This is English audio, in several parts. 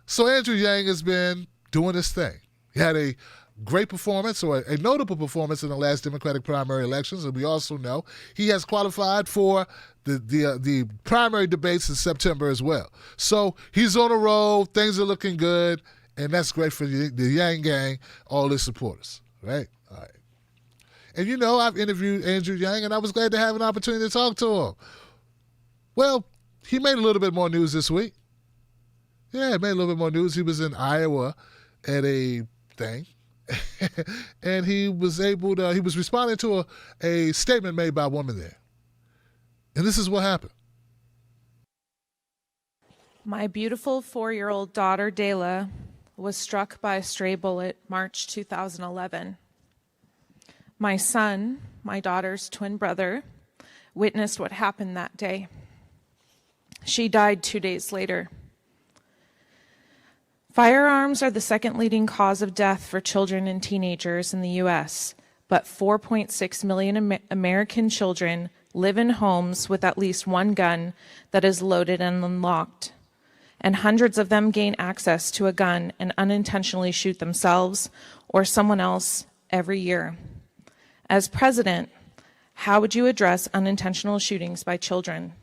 So Andrew Yang has been doing his thing. He had a great performance, or a notable performance, in the last Democratic primary elections, and we also know he has qualified for the primary debates in September as well. So he's on a roll, things are looking good, and that's great for the Yang Gang, all his supporters, right? All right. And I've interviewed Andrew Yang, and I was glad to have an opportunity to talk to him. Well, he made a little bit more news this week. Yeah, he made a little bit more news. He was in Iowa at a thing. And he was responding to a statement made by a woman there. And this is what happened. My beautiful 4-year-old daughter, Dayla, was struck by a stray bullet March 2011. My son, my daughter's twin brother, witnessed what happened that day. She died 2 days later. Firearms are the second leading cause of death for children and teenagers in the U.S., but 4.6 million American children live in homes with at least one gun that is loaded and unlocked, and hundreds of them gain access to a gun and unintentionally shoot themselves or someone else every year. As president, how would you address unintentional shootings by children?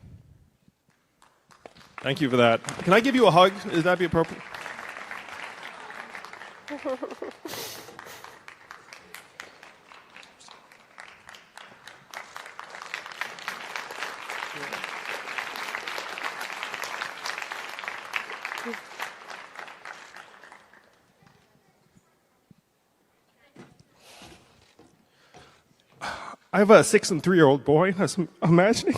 Thank you for that. Can I give you a hug? Would that be appropriate? I have a 6- and 3-year-old boy. I was imagining.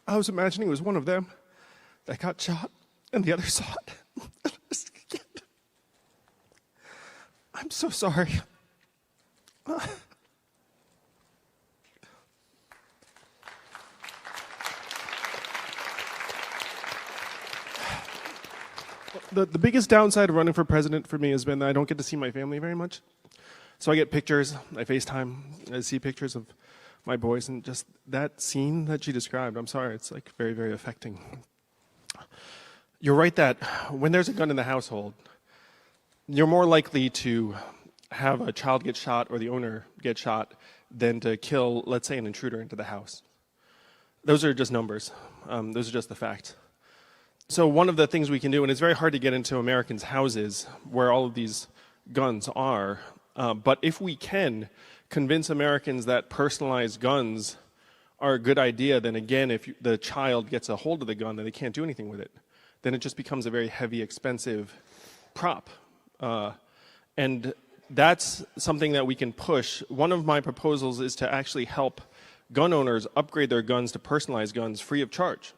I was imagining it was one of them that got shot, and the other saw it. I'm so sorry. The biggest downside of running for president for me has been that I don't get to see my family very much. So I get pictures, I FaceTime, I see pictures of my boys, and just that scene that she described, I'm sorry, it's like very, very affecting. You're right that when there's a gun in the household, you're more likely to have a child get shot or the owner get shot than to kill, let's say, an intruder into the house. Those are just numbers. Those are just the facts. So one of the things we can do, and it's very hard to get into Americans' houses where all of these guns are, but if we can convince Americans that personalized guns are a good idea, then again, if the child gets a hold of the gun, then they can't do anything with it. Then it just becomes a very heavy, expensive prop. And that's something that we can push. One of my proposals is to actually help gun owners upgrade their guns to personalized guns free of charge.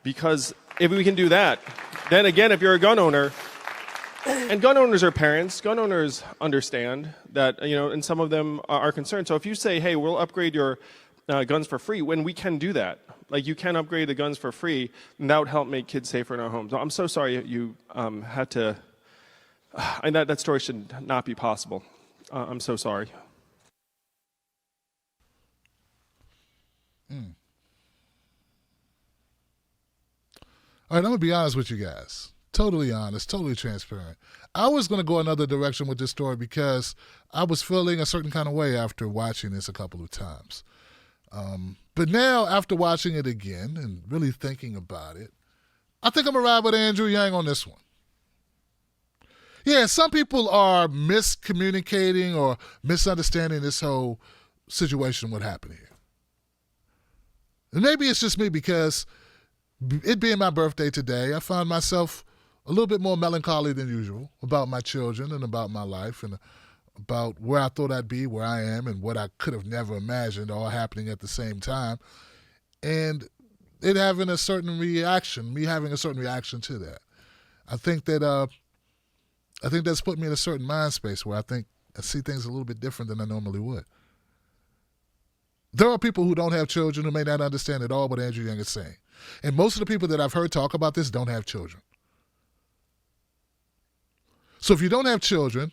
Because if we can do that, then again, if you're a gun owner, and gun owners are parents, gun owners understand that, and some of them are concerned. So if you say, hey, we'll upgrade your guns for free, when we can do that, like you can upgrade the guns for free, and that would help make kids safer in our homes. I'm so sorry you had to, and that story should not be possible. I'm so sorry. All right, I'm going to be honest with you guys. Totally honest, totally transparent. I was going to go another direction with this story because I was feeling a certain kind of way after watching this a couple of times. But now, after watching it again and really thinking about it, I think I'm going to ride with Andrew Yang on this one. Yeah, some people are miscommunicating or misunderstanding this whole situation, what happened here. And maybe it's just me because it being my birthday today, I found myself a little bit more melancholy than usual about my children and about my life and about where I thought I'd be, where I am, and what I could have never imagined all happening at the same time. And it having a certain reaction, me having a certain reaction to that. I think that's put me in a certain mind space where I see things a little bit different than I normally would. There are people who don't have children who may not understand at all what Andrew Yang is saying. And most of the people that I've heard talk about this don't have children. So if you don't have children,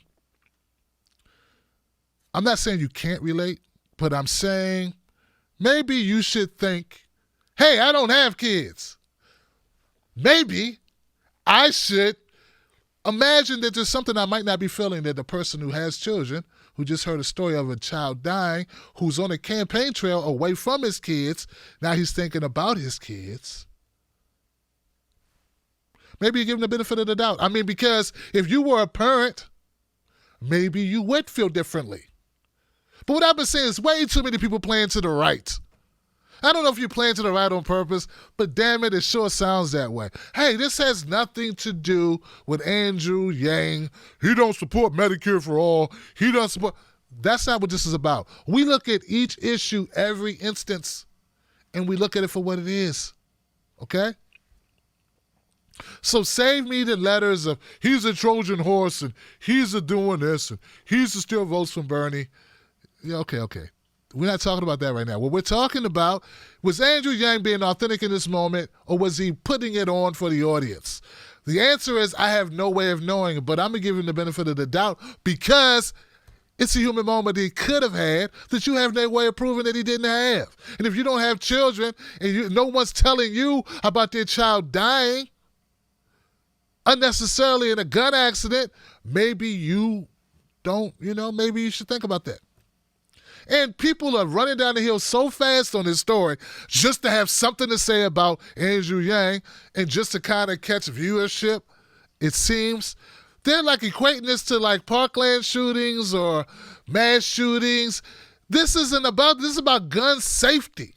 I'm not saying you can't relate, but I'm saying maybe you should think, hey, I don't have kids. Maybe I should imagine that there's something I might not be feeling that the person who has children, who just heard a story of a child dying, who's on a campaign trail away from his kids, now he's thinking about his kids. Maybe you give him the benefit of the doubt. I mean, because if you were a parent, maybe you would feel differently. But what I've been saying is way too many people playing to the right. I don't know if you're playing to the right on purpose, but damn it sure sounds that way. Hey, this has nothing to do with Andrew Yang. He don't support Medicare for all. He don't support. That's not what this is about. We look at each issue, every instance, and we look at it for what it is. Okay? So save me the letters of he's a Trojan horse and he's a doing this and he's a steal votes from Bernie. Yeah, okay. We're not talking about that right now. What we're talking about, was Andrew Yang being authentic in this moment, or was he putting it on for the audience? The answer is I have no way of knowing, but I'm going to give him the benefit of the doubt because it's a human moment that he could have had that you have no way of proving that he didn't have. And if you don't have children and no one's telling you about their child dying unnecessarily in a gun accident, maybe you don't, maybe you should think about that. And people are running down the hill so fast on this story just to have something to say about Andrew Yang and just to kind of catch viewership, it seems. They're like equating this to like Parkland shootings or mass shootings. This is about gun safety.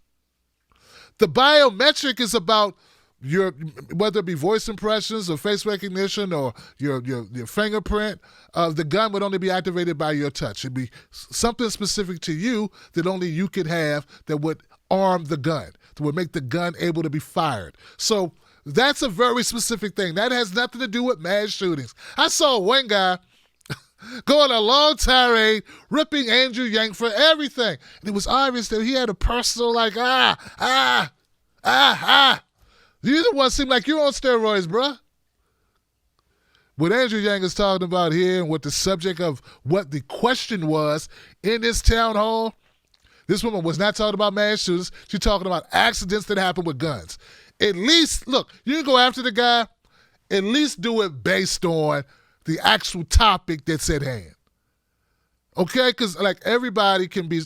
The biometric is about your, whether it be voice impressions or face recognition or your fingerprint, the gun would only be activated by your touch. It'd be something specific to you that only you could have that would arm the gun, that would make the gun able to be fired. So that's a very specific thing. That has nothing to do with mass shootings. I saw one guy go on a long tirade ripping Andrew Yang for everything. And it was obvious that he had a personal You the one seem like you're on steroids, bruh. What Andrew Yang is talking about here and what the subject of what the question was in this town hall, this woman was not talking about mass shootings. She's talking about accidents that happen with guns. At least, look, you can go after the guy, at least do it based on the actual topic that's at hand. Okay? Because like everybody can be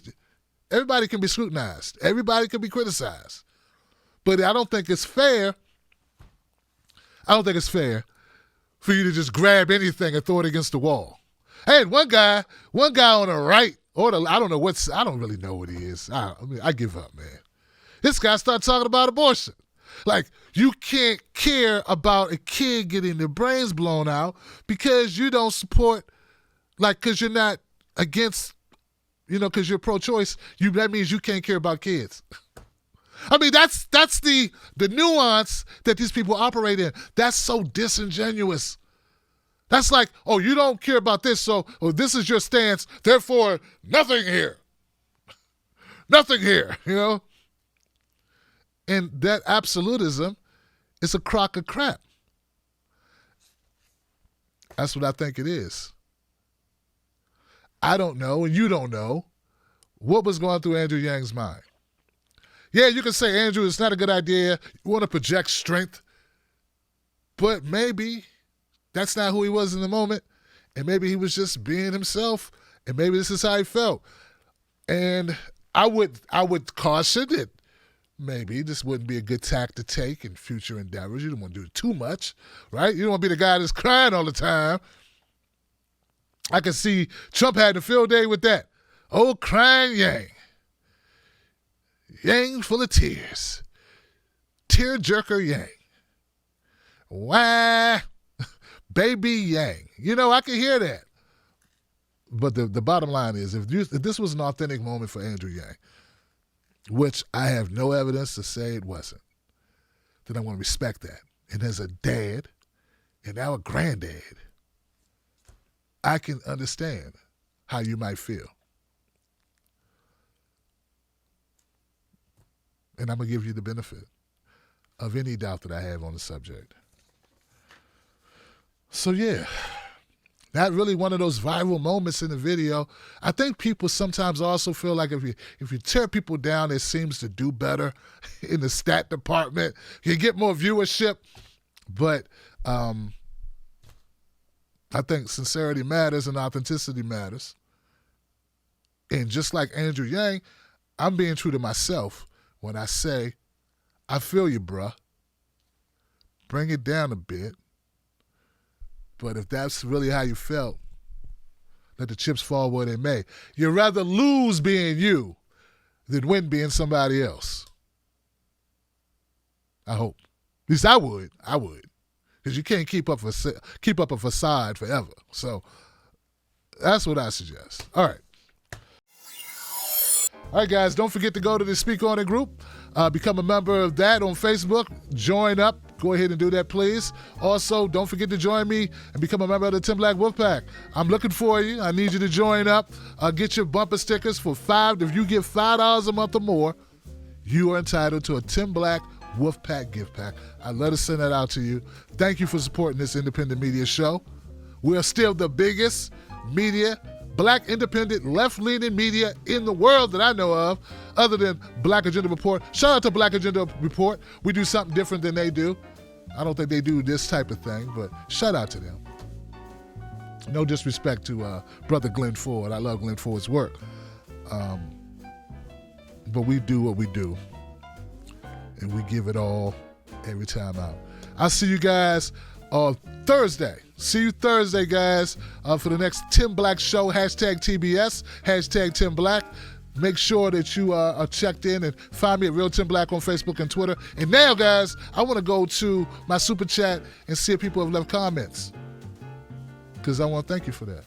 scrutinized. Everybody can be criticized. But I don't think it's fair for you to just grab anything and throw it against the wall. Hey, one guy on the right, I don't really know what he is. I give up, man. This guy started talking about abortion. Like, you can't care about a kid getting their brains blown out because you don't support, because you're not against, because you're pro-choice. That means you can't care about kids. I mean, that's the nuance that these people operate in. That's so disingenuous. That's like, oh, you don't care about this, so this is your stance, therefore nothing here. Nothing here, And that absolutism is a crock of crap. That's what I think it is. I don't know, and you don't know, what was going through Andrew Yang's mind. Yeah, you can say, Andrew, it's not a good idea. You want to project strength. But maybe that's not who he was in the moment. And maybe he was just being himself. And maybe this is how he felt. And I would caution it. Maybe this wouldn't be a good tack to take in future endeavors. You don't want to do too much, right? You don't want to be the guy that's crying all the time. I can see Trump had a field day with that. Oh, crying Yang. Yang full of tears. Tear-jerker Yang. Wah, baby Yang. I can hear that. But the bottom line is, if this was an authentic moment for Andrew Yang, which I have no evidence to say it wasn't, then I want to respect that. And as a dad, and now a granddad, I can understand how you might feel. And I'm going to give you the benefit of any doubt that I have on the subject. So, yeah, Not really one of those viral moments in the video. I think people sometimes also feel like if you tear people down, it seems to do better in the stat department. You get more viewership. But I think sincerity matters and authenticity matters. And just like Andrew Yang, I'm being true to myself when I say, I feel you, bruh. Bring it down a bit. But if that's really how you felt, let the chips fall where they may. You'd rather lose being you than win being somebody else. I hope. At least I would. Because you can't keep up a facade forever. So that's what I suggest. All right. All right, guys, don't forget to go to the Speak On It group. Become a member of that on Facebook. Join up. Go ahead and do that, please. Also, don't forget to join me and become a member of the Tim Black Wolfpack. I'm looking for you. I need you to join up. Get your bumper stickers for $5. If you give $5 a month or more, you are entitled to a Tim Black Wolfpack gift pack. I'd love to send that out to you. Thank you for supporting this independent media show. We are still the biggest media, black independent, left-leaning media in the world that I know of, other than Black Agenda Report. Shout out to Black Agenda Report. We do something different than they do. I don't think they do this type of thing, but shout out to them. No disrespect to Brother Glenn Ford. I love Glenn Ford's work. But we do what we do, and we give it all every time out. I'll see you guys Thursday. See you Thursday, guys, for the next Tim Black show, hashtag TBS, hashtag Tim Black. Make sure that you are checked in and find me at Real Tim Black on Facebook and Twitter. And now, guys, I want to go to my super chat and see if people have left comments, because I want to thank you for that.